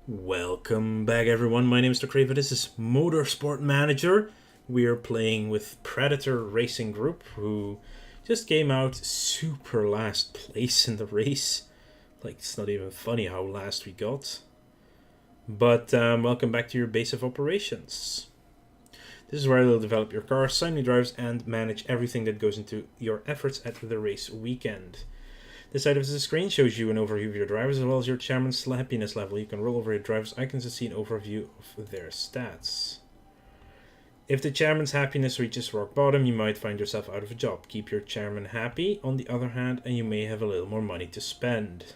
Welcome back, everyone. My name is Craven. This is Motorsport Manager. We are playing with Predator Racing Group, who just came out super last place in the race. Like, it's not even funny how last we got. But welcome back to your base of operations. This is where you'll develop your car, assign new drivers, and manage everything that goes into your efforts at the race weekend. This side of the screen shows you an overview of your drivers as well as your chairman's happiness level. You can roll over your drivers' icons to see an overview of their stats. If the chairman's happiness reaches rock bottom, you might find yourself out of a job. Keep your chairman happy, on the other hand, and you may have a little more money to spend.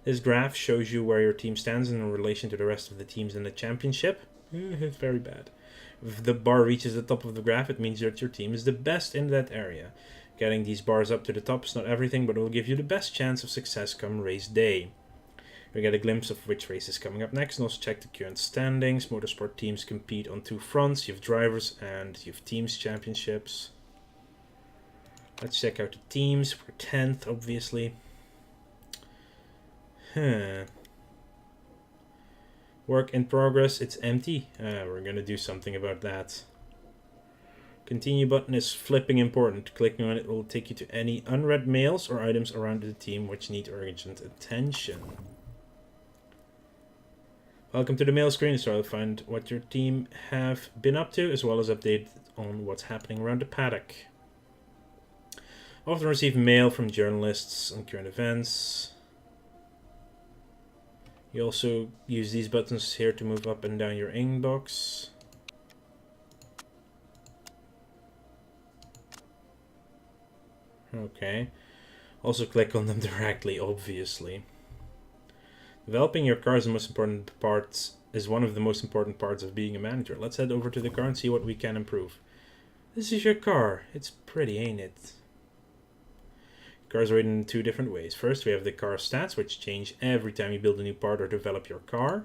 This graph shows you where your team stands in relation to the rest of the teams in the championship. It's very bad. If the bar reaches the top of the graph, it means that your team is the best in that area. Getting these bars up to the top is not everything, but it will give you the best chance of success come race day. You'll get a glimpse of which race is coming up next, and also check the current standings. Motorsport teams compete on two fronts. You have drivers and you have teams championships. Let's check out the teams. We're 10th, obviously. Work in progress. It's empty. We're going to do something about that. Continue button is flipping important. Clicking on it will take you to any unread mails or items around the team which need urgent attention. Welcome to the mail screen, so I'll find what your team have been up to as well as update on what's happening around the paddock. Often receive mail from journalists on current events. You also use these buttons here to move up and down your inbox. Okay. Also click on them directly, obviously. Developing your car is one of the most important parts of being a manager. Let's head over to the car and see what we can improve. This is your car. It's pretty, ain't it? Cars are rated in two different ways. First, we have the car stats, which change every time you build a new part or develop your car.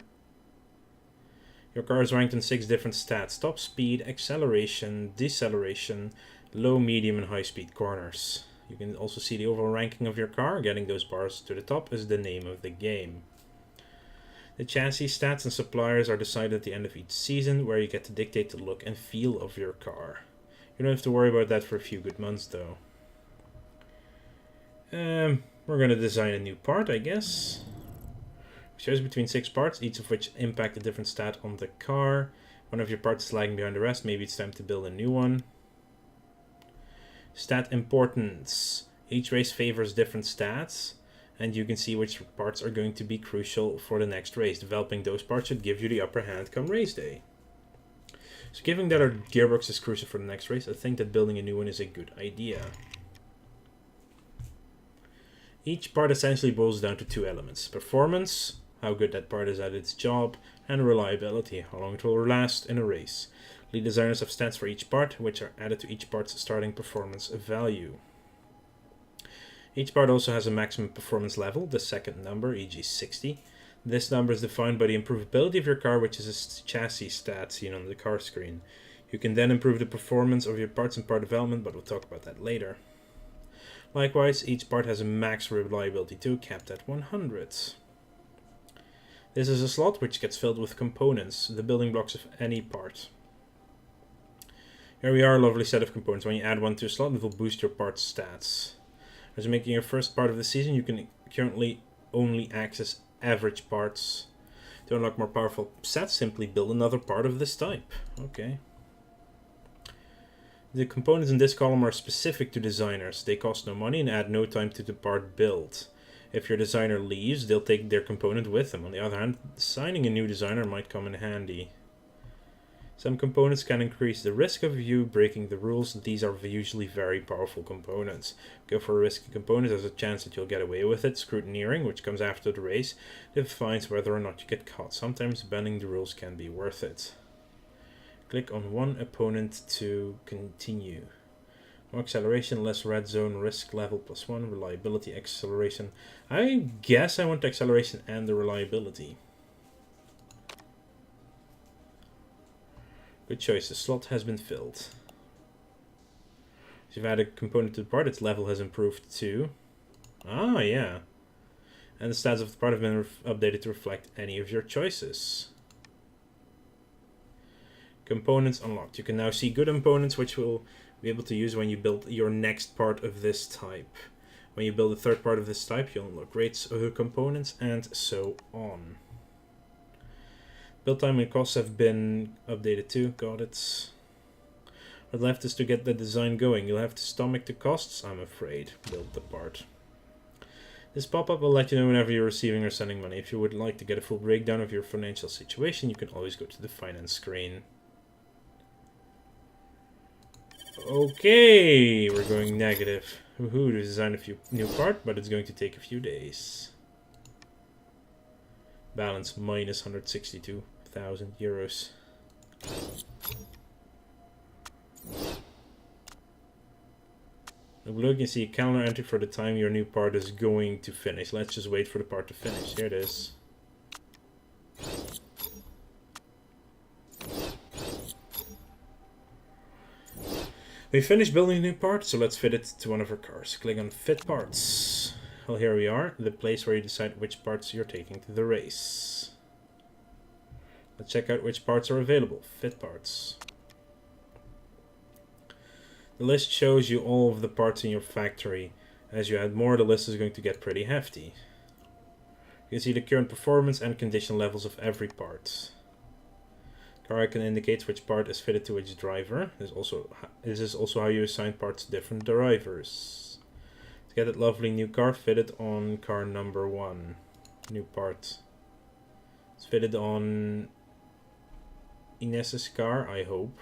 Your car is ranked in 6 different stats: top speed, acceleration, deceleration, low, medium, and high speed corners. You can also see the overall ranking of your car. Getting those bars to the top is the name of the game. The chassis stats and suppliers are decided at the end of each season, where you get to dictate the look and feel of your car. You don't have to worry about that for a few good months, though. We're going to design a new part, I guess. It shows between 6 parts, each of which impact a different stat on the car. One of your parts is lagging behind the rest. Maybe it's time to build a new one. Stat importance. Each race favors different stats, and you can see which parts are going to be crucial for the next race. Developing those parts should give you the upper hand come race day. So given that our gearbox is crucial for the next race, I think that building a new one is a good idea. Each part essentially boils down to 2 elements: performance, how good that part is at its job, and reliability, how long it will last in a race. Lead designers have stats for each part, which are added to each part's starting performance value. Each part also has a maximum performance level, the second number, e.g. 60. This number is defined by the improvability of your car, which is a chassis stat seen on the car screen. You can then improve the performance of your parts in part development, but we'll talk about that later. Likewise, each part has a max reliability too, capped at 100. This is a slot which gets filled with components, the building blocks of any part. Here we are, a lovely set of components. When you add one to a slot, it will boost your part's stats. As you're making your first part of the season, you can currently only access average parts. To unlock more powerful sets, simply build another part of this type. Okay. The components in this column are specific to designers. They cost no money and add no time to the part build. If your designer leaves, they'll take their component with them. On the other hand, assigning a new designer might come in handy. Some components can increase the risk of you breaking the rules. These are usually very powerful components. Go for a risky component, there's a chance that you'll get away with it. Scrutineering, which comes after the race, defines whether or not you get caught. Sometimes bending the rules can be worth it. Click on one opponent to continue. More acceleration, less red zone, risk level +1, reliability, acceleration. I guess I want the acceleration and the reliability. Good choice, the slot has been filled. If you've added a component to the part, its level has improved too. Ah, yeah. And the stats of the part have been updated to reflect any of your choices. Components unlocked. You can now see good components which will be able to use when you build your next part of this type. When you build a third part of this type, you'll unlock rates of components and so on. Build time and costs have been updated too. Got it. What's left is to get the design going. You'll have to stomach the costs, I'm afraid. Build the part. This pop-up will let you know whenever you're receiving or sending money. If you would like to get a full breakdown of your financial situation, you can always go to the finance screen. Okay, we're going negative. Woohoo, to design a new part, but it's going to take a few days. Balance minus 162,000 euros. Below you can see a calendar entry for the time your new part is going to finish. Let's just wait for the part to finish. Here it is. We finished building a new part, so let's fit it to one of our cars. Click on Fit Parts. Well, here we are, the place where you decide which parts you're taking to the race. Let's check out which parts are available. Fit Parts. The list shows you all of the parts in your factory. As you add more, the list is going to get pretty hefty. You can see the current performance and condition levels of every part. Car icon indicates which part is fitted to which driver. This is also how you assign parts to different drivers. To get that lovely new car fitted on car number 1. New part. It's fitted on Ines's car, I hope.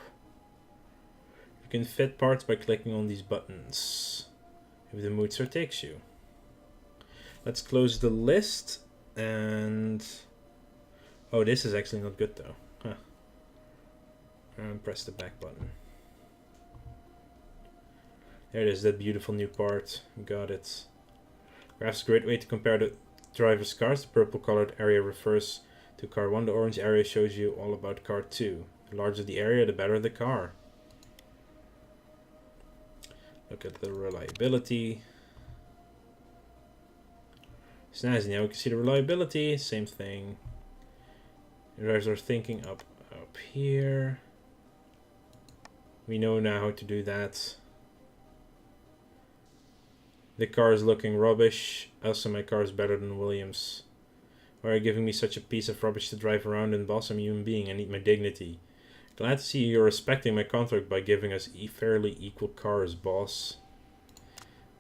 You can fit parts by clicking on these buttons. If the mood so takes you. Let's close the list and... Oh, this is actually not good though. Huh. And press the back button. There it is, that beautiful new part. Got it. Graph's a great way to compare the driver's cars. The purple colored area refers to car 1. The orange area shows you all about car 2. The larger the area, the better the car. Look at the reliability. Snazzy. Now we can see the reliability. Same thing. The drivers are thinking up here. We know now how to do that. The car is looking rubbish. Also, my car is better than Williams. Why are you giving me such a piece of rubbish to drive around in? Boss, I'm a human being. I need my dignity. Glad to see you're respecting my contract by giving us fairly equal cars, boss.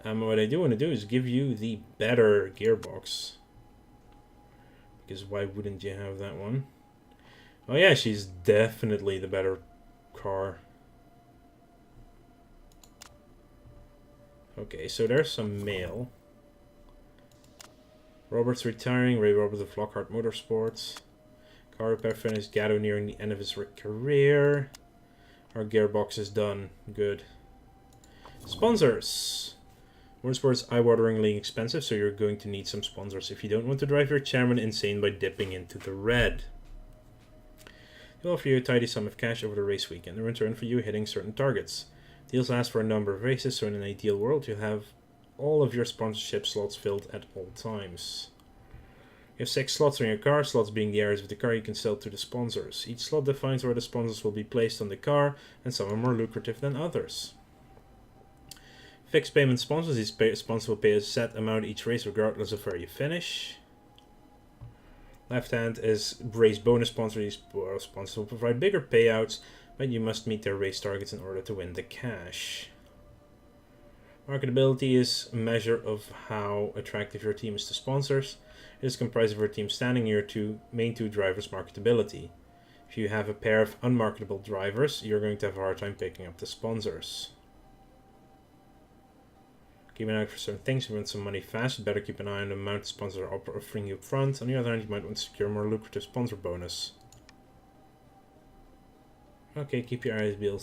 What I do want to do is give you the better gearbox. Because why wouldn't you have that one? Oh yeah, she's definitely the better car. Okay, so there's some mail. Robert's retiring. Ray Roberts of Lockhart Motorsports. Car repair finished. Gatto nearing the end of his career. Our gearbox is done. Good. Sponsors. Motorsport is eye-wateringly expensive, so you're going to need some sponsors if you don't want to drive your chairman insane by dipping into the red. He'll offer you a tidy sum of cash over the race weekend in return for you hitting certain targets. Deals last for a number of races, so in an ideal world you'll have all of your sponsorship slots filled at all times. You have 6 slots on your car, slots being the areas of the car you can sell to the sponsors. Each slot defines where the sponsors will be placed on the car, and some are more lucrative than others. Fixed payment sponsors. These sponsors will pay a set amount each race regardless of where you finish. Left hand is race bonus sponsor. These sponsors will provide bigger payouts, but you must meet their race targets in order to win the cash. Marketability is a measure of how attractive your team is to sponsors. It is comprised of your team standing near your main two drivers' marketability. If you have a pair of unmarketable drivers, you're going to have a hard time picking up the sponsors. Keep an eye out for certain things. If you want some money fast, you better keep an eye on the amount the sponsors are offering you up front. On the other hand, you might want to secure a more lucrative sponsor bonus. Okay, keep your eyes peeled.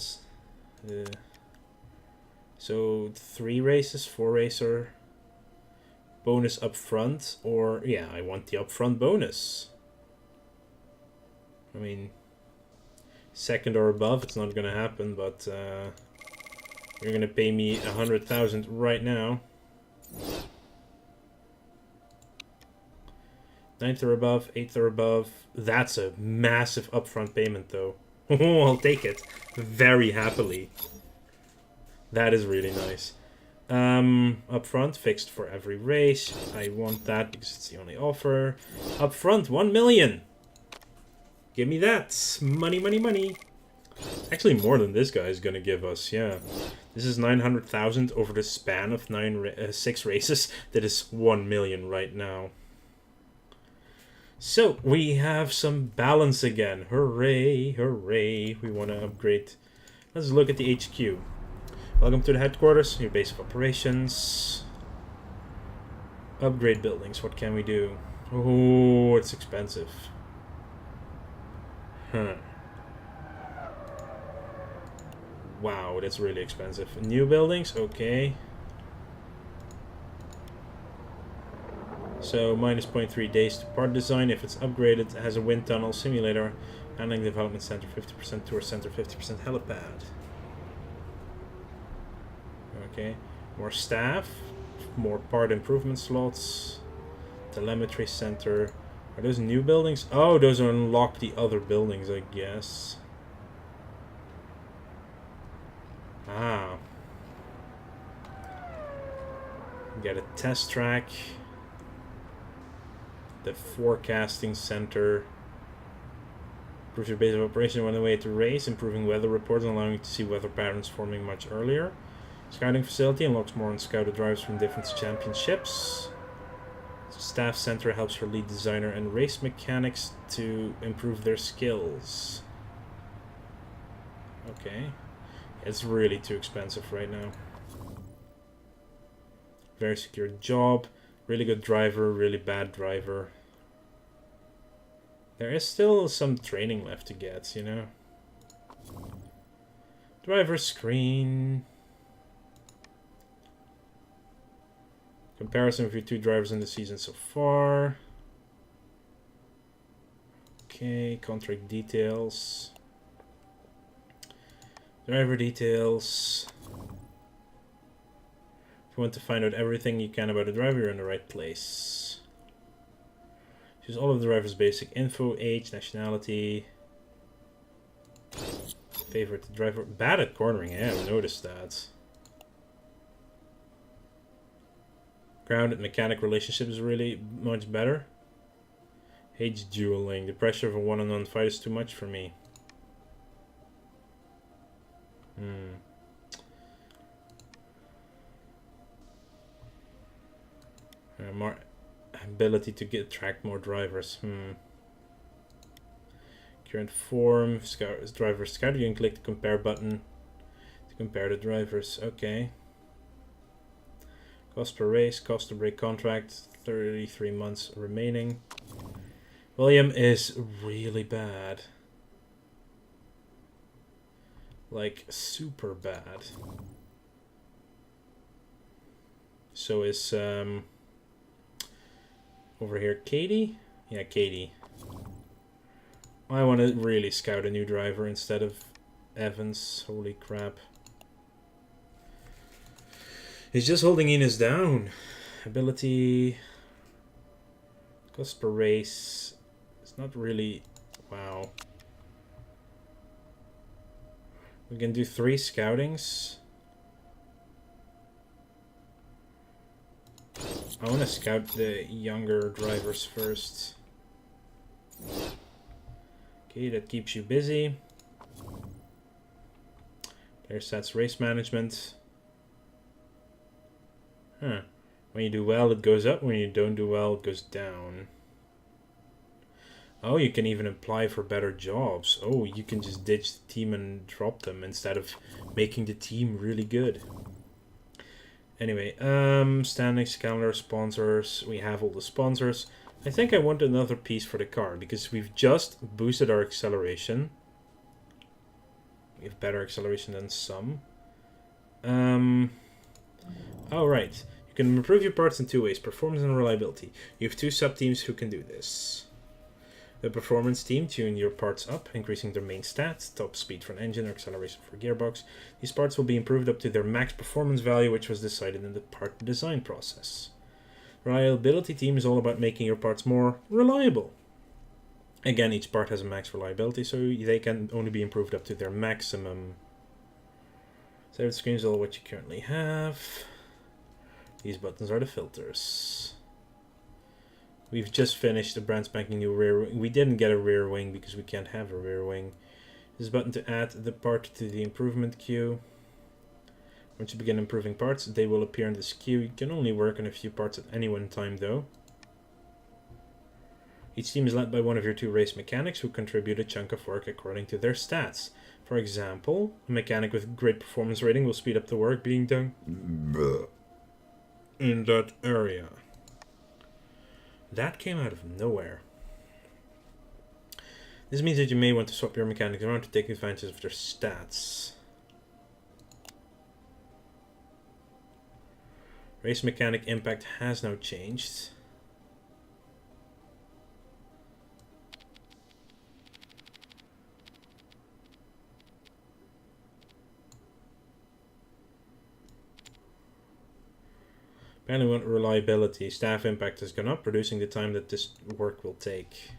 So 3 races, 4 racer bonus up front, or yeah, I want the upfront bonus. I mean, second or above, it's not gonna happen, but you're gonna pay me 100,000 right now. 9th or above, 8th or above. That's a massive upfront payment, though. Oh, I'll take it very happily. That is really nice. Upfront, fixed for every race. I want that because it's the only offer. Upfront, 1 million. Give me that. Money, money, money. Actually, more than this guy is gonna give us. Yeah, this is 900,000 over the span of 6 races. That is 1 million right now. So we have some balance again. Hooray, hooray! We want to upgrade. Let's look at the HQ. Welcome to the headquarters, your base of operations. Upgrade buildings. What can we do? Oh, it's expensive. Huh. Wow, that's really expensive. New buildings? Okay. So, minus 0.3 days to part design. If it's upgraded, it has a wind tunnel, simulator, handling development center, 50% tour center, 50% helipad. Okay. More staff, more part improvement slots, telemetry center. Are those new buildings? Oh, those unlock the other buildings, I guess. Ah. Get a test track. The forecasting center. Improves your base of operation on the way to race. Improving weather reports and allowing you to see weather patterns forming much earlier. Scouting facility unlocks more unscouted drivers from different championships. Staff center helps your lead designer and race mechanics to improve their skills. Okay. It's really too expensive right now. Very secure job. Really good driver, really bad driver. There is still some training left to get, you know. Driver screen. Comparison of your 2 drivers in the season so far. Okay, contract details. Driver details. If you want to find out everything you can about a driver, you're in the right place. Choose all of the driver's basic info, age, nationality. Favorite driver. Bad at cornering, I haven't noticed that. Grounded mechanic relationship is really much better. Age dueling. The pressure of a one-on-one fight is too much for me. More ability to attract more drivers. Current form. Driver scout. You can click the compare button to compare the drivers. Okay. Cost per race. Cost to break contract. 33 months remaining. William is really bad. Like, super bad. So is, over here, Katie? Yeah, Katie. I want to really scout a new driver instead of Evans. Holy crap. He's just holding Ines down. Ability. Cost per race. It's not really... Wow. We can do 3 scoutings. I want to scout the younger drivers first. Okay, that keeps you busy. There's stats race management. Huh. When you do well, it goes up. When you don't do well, it goes down. Oh, you can even apply for better jobs. Oh, you can just ditch the team and drop them instead of making the team really good. Anyway, standings, calendar, sponsors. We have all the sponsors. I think I want another piece for the car because we've just boosted our acceleration. We have better acceleration than some. Oh, right. You can improve your parts in 2 ways, performance and reliability. You have 2 sub-teams who can do this. The performance team tune your parts up, increasing their main stats, top speed for an engine or acceleration for a gearbox. These parts will be improved up to their max performance value, which was decided in the part design process. Reliability team is all about making your parts more reliable. Again, each part has a max reliability, so they can only be improved up to their maximum. Save the screen is all what you currently have. These buttons are the filters. We've just finished the brand spanking new rear wing. We didn't get a rear wing because we can't have a rear wing. This button to add the part to the improvement queue. Once you begin improving parts, they will appear in this queue. You can only work on a few parts at any one time though. Each team is led by one of your 2 race mechanics who contribute a chunk of work according to their stats. For example, a mechanic with great performance rating will speed up the work being done in that area. That came out of nowhere. This means that you may want to swap your mechanics around to take advantage of their stats. Race mechanic impact has now changed. Apparently we want reliability. Staff impact has gone up, reducing the time that this work will take.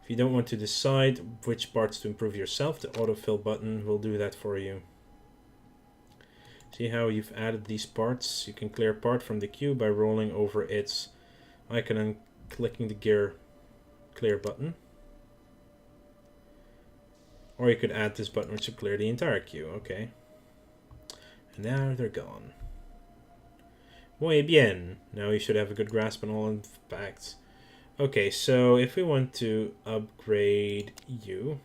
If you don't want to decide which parts to improve yourself, the autofill button will do that for you. See how you've added these parts? You can clear a part from the queue by rolling over its icon and clicking the gear clear button. Or you could add this button which will clear the entire queue. Okay. And now they're gone. Muy bien. Now you should have a good grasp on all impacts. Okay, so if we want to upgrade you,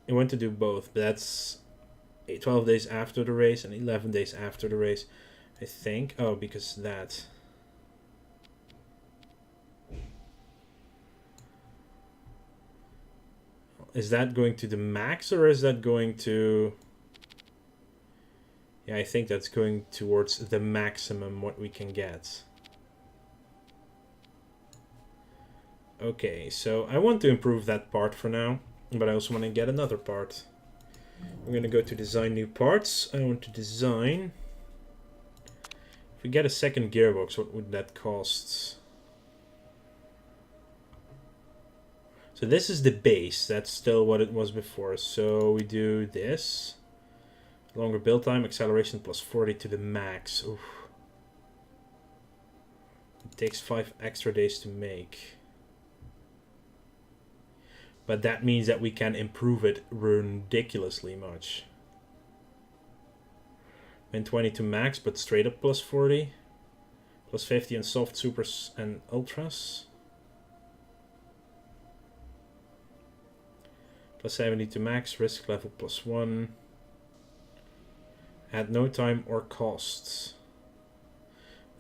I want to do both, but that's 12 days after the race and 11 days after the race, I think. Oh, because that. Is that going to the max or is that going to... Yeah, I think that's going towards the maximum what we can get. Okay, so I want to improve that part for now, but I also want to get another part. I'm going to go to design new parts. I want to design... If we get a second gearbox, what would that cost? So this is the base. That's still what it was before. So we do this. Longer build time, acceleration plus 40 to the max. Oof. It takes 5 extra days to make. But that means that we can improve it ridiculously much. And 20 to max, but straight up plus 40. Plus 50 in soft, supers and ultras. Plus 70 to max, risk level plus 1. At no time or costs.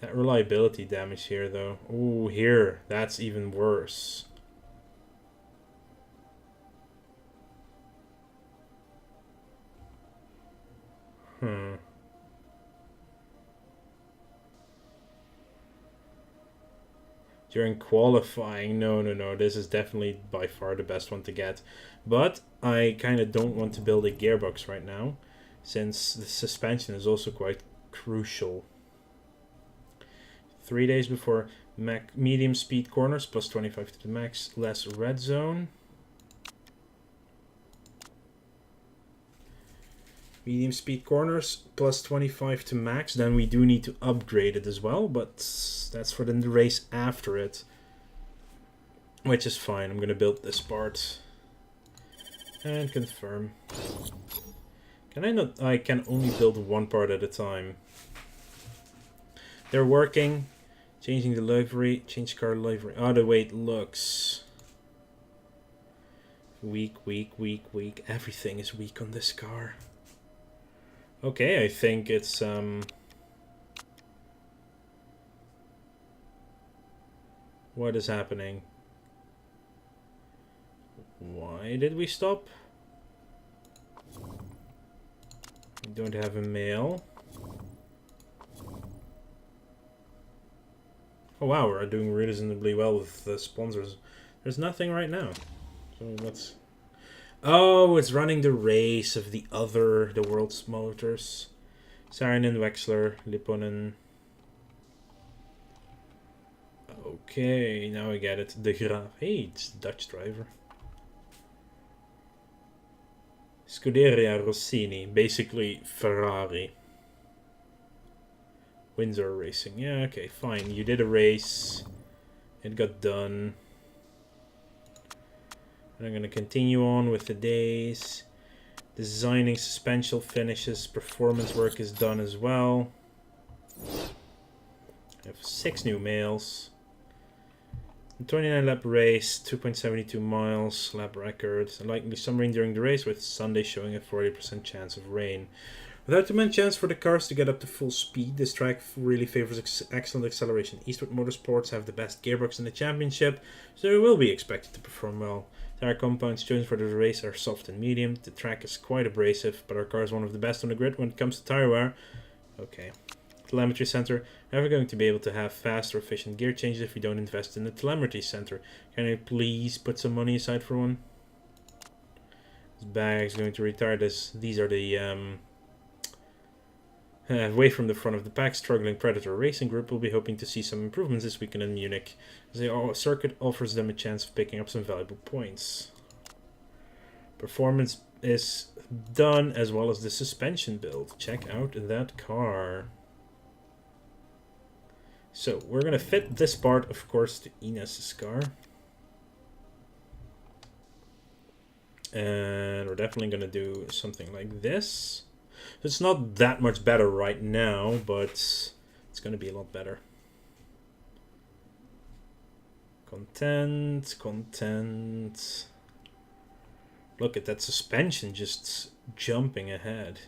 That reliability damage here though. Ooh, here. That's even worse. During qualifying, no. This is definitely by far the best one to get. But I kind of don't want to build a gearbox right now, since the suspension is also quite crucial. 3 days before medium speed corners, plus 25 to the max, less red zone. Medium speed corners, plus 25 to max. Then we do need to upgrade it as well, but that's for the race after it. Which is fine. I'm going to build this part. And confirm. Can I not? I can only build one part at a time. They're working. Changing the livery. Change car livery. Oh, the way it looks. Weak. Everything is weak on this car. Okay, I think it's what is happening? Why did we stop? We don't have a mail. Oh wow, we're doing reasonably well with the sponsors. There's nothing right now. So let's... Oh, it's running the race of the World's Motors. Saarinen, Wexler, Lipponen. Okay, now I get it. De Graaf. Hey, it's the Dutch driver. Scuderia Rossini, basically Ferrari. Windsor Racing. Yeah, okay, fine. You did a race. It got done. And I'm going to continue on with the days. Designing suspension finishes. Performance work is done as well. I have 6 new males. 29 lap race, 2.72 miles, lap record. Likely some rain during the race, with Sunday showing a 40% chance of rain. Without too much chance for the cars to get up to full speed, this track really favors excellent acceleration. Eastwood Motorsports have the best gearbox in the championship, so they will be expected to perform well. Tire compounds chosen for the race are soft and medium. The track is quite abrasive, but our car is one of the best on the grid when it comes to tire wear. Okay. Telemetry center. Never going to be able to have fast or efficient gear changes if we don't invest in the telemetry center. Can I please put some money aside for one? This bag is going to retire this. These are the away from the front of the pack, struggling Predator Racing Group will be hoping to see some improvements this weekend in Munich, as the circuit offers them a chance of picking up some valuable points. Performance is done, as well as the suspension build. Check out that car. So we're going to fit this part, of course, to Ines' car. And we're definitely going to do something like this. It's not that much better right now, but it's going to be a lot better. Content. Look at that suspension just jumping ahead.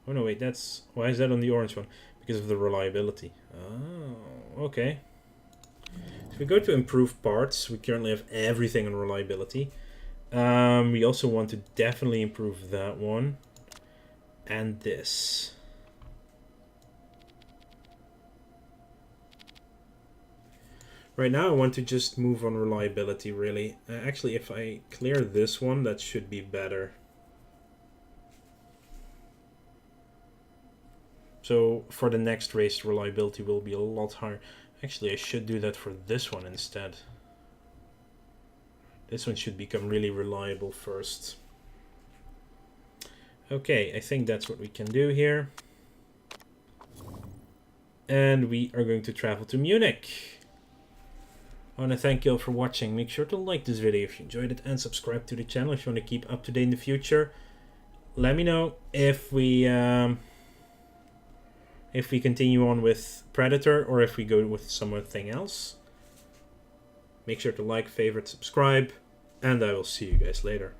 Oh no, wait, that's... Why is that on the orange one? Because of the reliability. Oh, okay. So we go to improve parts. We currently have everything on reliability. We also want to definitely improve that one. And this. Right now I want to just move on reliability, really. Actually, if I clear this one, that should be better. So for the next race, reliability will be a lot higher. Actually, I should do that for this one instead. This one should become really reliable first. Okay, I think that's what we can do here. And we are going to travel to Munich. I want to thank you all for watching. Make sure to like this video if you enjoyed it and subscribe to the channel if you want to keep up to date in the future. Let me know if we continue on with Predator or if we go with something else. Make sure to like, favorite, subscribe, and I will see you guys later.